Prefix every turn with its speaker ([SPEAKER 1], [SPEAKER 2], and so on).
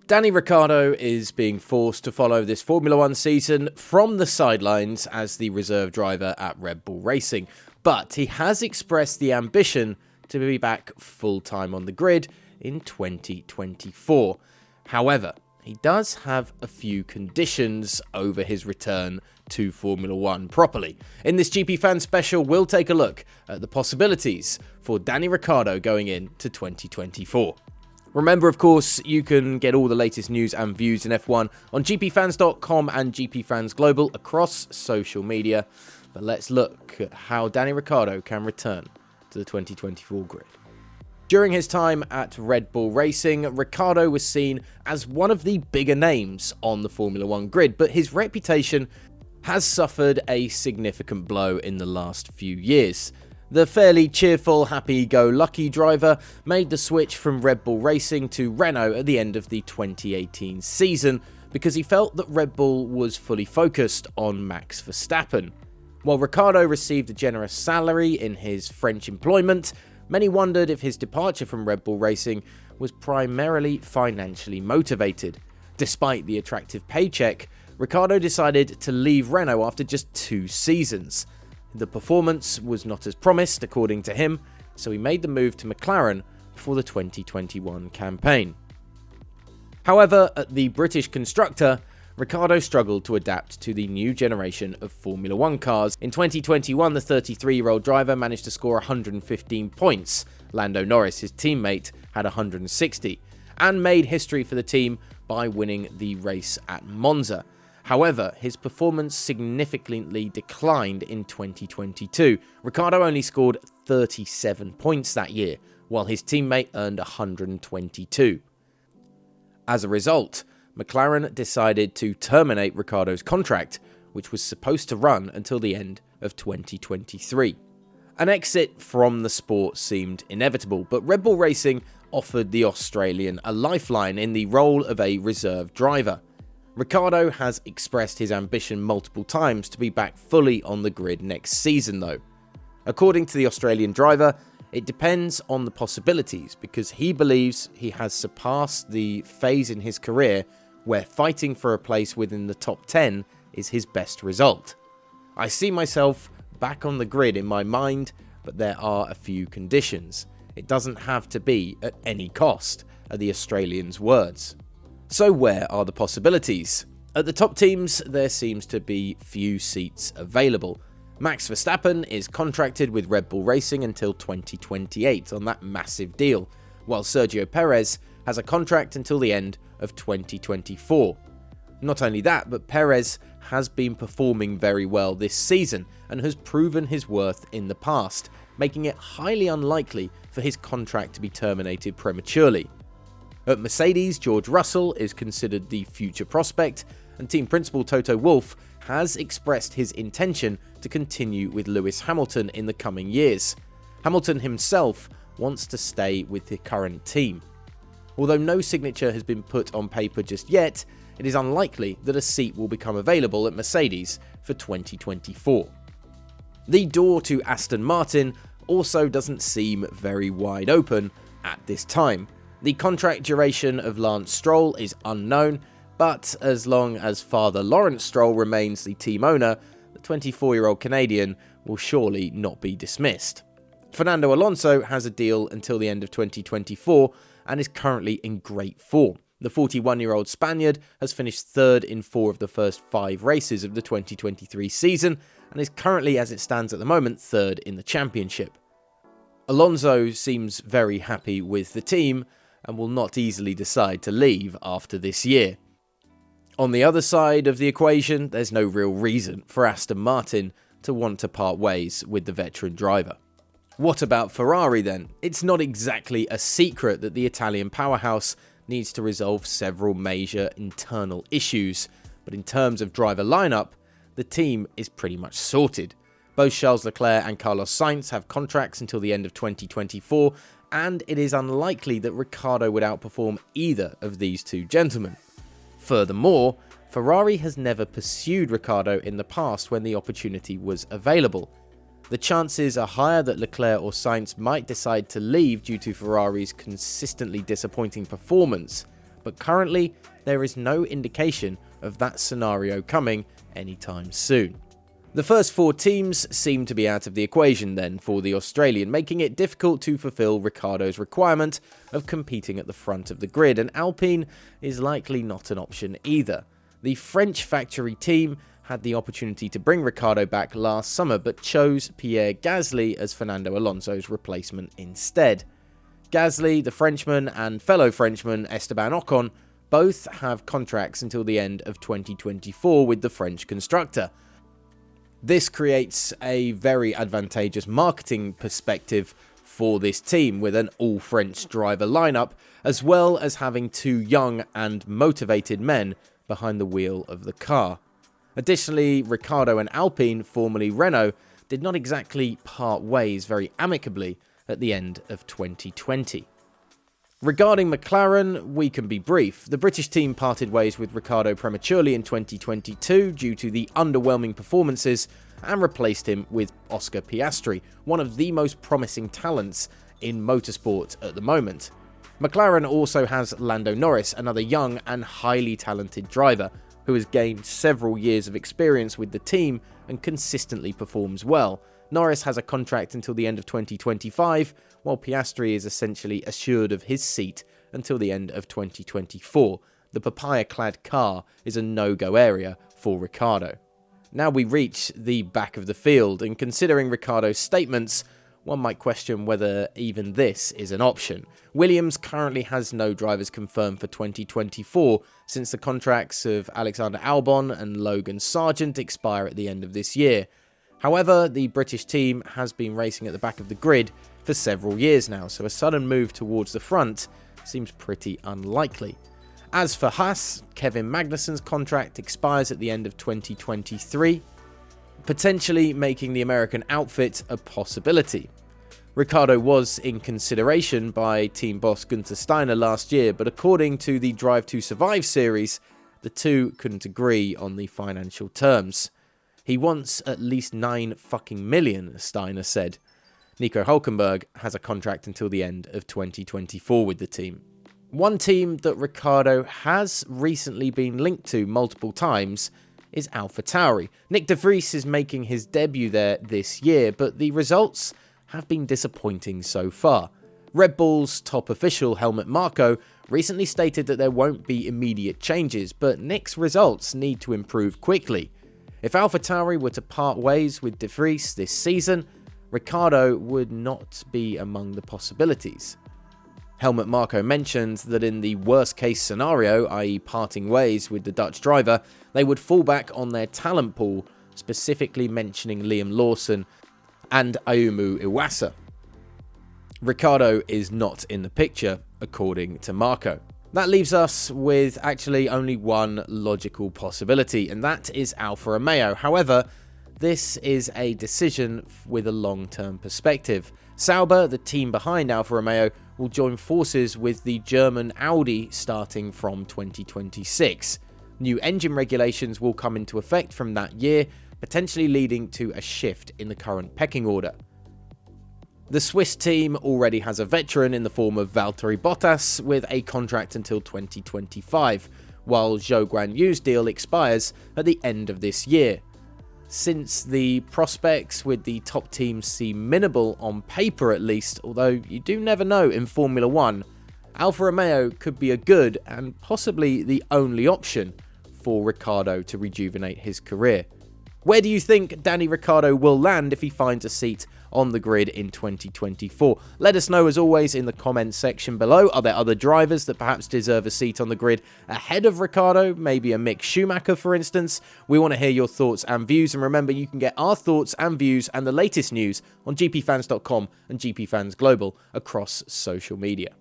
[SPEAKER 1] Danny Ricciardo is being forced to follow this Formula One season from the sidelines as the reserve driver at Red Bull Racing, but he has expressed the ambition to be back full-time on the grid in 2024. However, he does have a few conditions over his return to Formula One properly. In this GPFans Special, we'll take a look at the possibilities for Danny Ricciardo going into 2024. Remember, of course, you can get all the latest news and views in F1 on gpfans.com and GPFans Global across social media. But let's look at how Danny Ricciardo can return to the 2024 grid. During his time at Red Bull Racing, Ricciardo was seen as one of the bigger names on the Formula One grid, but his reputation has suffered a significant blow in the last few years. The fairly cheerful, happy-go-lucky driver made the switch from Red Bull Racing to Renault at the end of the 2018 season because he felt that Red Bull was fully focused on Max Verstappen. While Ricciardo received a generous salary in his French employment, many wondered if his departure from Red Bull Racing was primarily financially motivated. Despite the attractive paycheck, Ricciardo decided to leave Renault after just 2 seasons. The performance was not as promised, according to him, so he made the move to McLaren before the 2021 campaign. However, at the British constructor, Ricciardo struggled to adapt to the new generation of Formula One cars. In 2021, the 33-year-old driver managed to score 115 points. Lando Norris, his teammate, had 160, and made history for the team by winning the race at Monza. However, his performance significantly declined in 2022. Ricciardo only scored 37 points that year, while his teammate earned 122. As a result, McLaren decided to terminate Ricciardo's contract, which was supposed to run until the end of 2023. An exit from the sport seemed inevitable, but Red Bull Racing offered the Australian a lifeline in the role of a reserve driver. Ricciardo has expressed his ambition multiple times to be back fully on the grid next season though. According to the Australian driver, it depends on the possibilities because he believes he has surpassed the phase in his career where fighting for a place within the top 10 is his best result. I see myself back on the grid in my mind, but there are a few conditions. It doesn't have to be at any cost, are the Australian's words. So where are the possibilities? At the top teams, there seems to be few seats available. Max Verstappen is contracted with Red Bull Racing until 2028 on that massive deal, while Sergio Perez has a contract until the end of 2024. Not only that, but Perez has been performing very well this season and has proven his worth in the past, making it highly unlikely for his contract to be terminated prematurely. At Mercedes, George Russell is considered the future prospect, and team principal Toto Wolff has expressed his intention to continue with Lewis Hamilton in the coming years. Hamilton himself wants to stay with the current team. Although no signature has been put on paper just yet, it is unlikely that a seat will become available at Mercedes for 2024. The door to Aston Martin also doesn't seem very wide open at this time. The contract duration of Lance Stroll is unknown, but as long as father Lawrence Stroll remains the team owner, the 24-year-old Canadian will surely not be dismissed. Fernando Alonso has a deal until the end of 2024 and is currently in great form. The 41-year-old Spaniard has finished third in 4 of the first 5 races of the 2023 season and is currently, as it stands at the moment, third in the championship. Alonso seems very happy with the team and will not easily decide to leave after this year. On the other side of the equation, there's no real reason for Aston Martin to want to part ways with the veteran driver. What about Ferrari then? It's not exactly a secret that the Italian powerhouse needs to resolve several major internal issues, but in terms of driver lineup, the team is pretty much sorted. Both Charles Leclerc and Carlos Sainz have contracts until the end of 2024, and it is unlikely that Ricciardo would outperform either of these two gentlemen. Furthermore, Ferrari has never pursued Ricciardo in the past when the opportunity was available. The chances are higher that Leclerc or Sainz might decide to leave due to Ferrari's consistently disappointing performance, but currently there is no indication of that scenario coming anytime soon. The first 4 teams seem to be out of the equation then for the Australian, making it difficult to fulfill Ricciardo's requirement of competing at the front of the grid, and Alpine is likely not an option either. The French factory team had the opportunity to bring Ricciardo back last summer, but chose Pierre Gasly as Fernando Alonso's replacement instead. Gasly, the Frenchman, and fellow Frenchman Esteban Ocon both have contracts until the end of 2024 with the French constructor. This creates a very advantageous marketing perspective for this team with an all-French driver lineup, as well as having 2 young and motivated men behind the wheel of the car. Additionally, Ricciardo and Alpine, formerly Renault, did not exactly part ways very amicably at the end of 2020. Regarding McLaren, we can be brief. The British team parted ways with Ricciardo prematurely in 2022 due to the underwhelming performances and replaced him with Oscar Piastri, one of the most promising talents in motorsport at the moment. McLaren also has Lando Norris, another young and highly talented driver who has gained several years of experience with the team and consistently performs well. Norris has a contract until the end of 2025, while Piastri is essentially assured of his seat until the end of 2024. The papaya-clad car is a no-go area for Ricciardo. Now we reach the back of the field, and considering Ricciardo's statements, one might question whether even this is an option. Williams currently has no drivers confirmed for 2024, since the contracts of Alexander Albon and Logan Sargent expire at the end of this year. However, the British team has been racing at the back of the grid for several years now, so a sudden move towards the front seems pretty unlikely. As for Haas, Kevin Magnussen's contract expires at the end of 2023, potentially making the American outfit a possibility. Ricciardo was in consideration by team boss Gunther Steiner last year, but according to the Drive to Survive series, the two couldn't agree on the financial terms. He wants at least 9 fucking million, Steiner said. Nico Hülkenberg has a contract until the end of 2024 with the team. One team that Ricciardo has recently been linked to multiple times is AlphaTauri. Nick de Vries is making his debut there this year, but the results have been disappointing so far. Red Bull's top official, Helmut Marko, recently stated that there won't be immediate changes, but Nick's results need to improve quickly. If AlphaTauri were to part ways with de Vries this season, Ricciardo would not be among the possibilities. Helmut Marko mentioned that in the worst case scenario, i.e. parting ways with the Dutch driver, they would fall back on their talent pool, specifically mentioning Liam Lawson and Ayumu Iwasa. Ricciardo is not in the picture, according to Marko. That leaves us with actually only one logical possibility, and that is Alfa Romeo. However, this is a decision with a long-term perspective. Sauber, the team behind Alfa Romeo, will join forces with the German Audi starting from 2026. New engine regulations will come into effect from that year, potentially leading to a shift in the current pecking order. The Swiss team already has a veteran in the form of Valtteri Bottas with a contract until 2025, while Zhou Guanyu's deal expires at the end of this year. Since the prospects with the top teams seem minimal on paper at least, although you do never know in Formula 1, Alfa Romeo could be a good and possibly the only option for Ricciardo to rejuvenate his career. Where do you think Danny Ricciardo will land if he finds a seat on the grid in 2024? Let us know as always in the comments section below. Are there other drivers that perhaps deserve a seat on the grid ahead of Ricciardo? Maybe a Mick Schumacher, for instance? We want to hear your thoughts and views, and remember you can get our thoughts and views and the latest news on gpfans.com and GPFans Global across social media.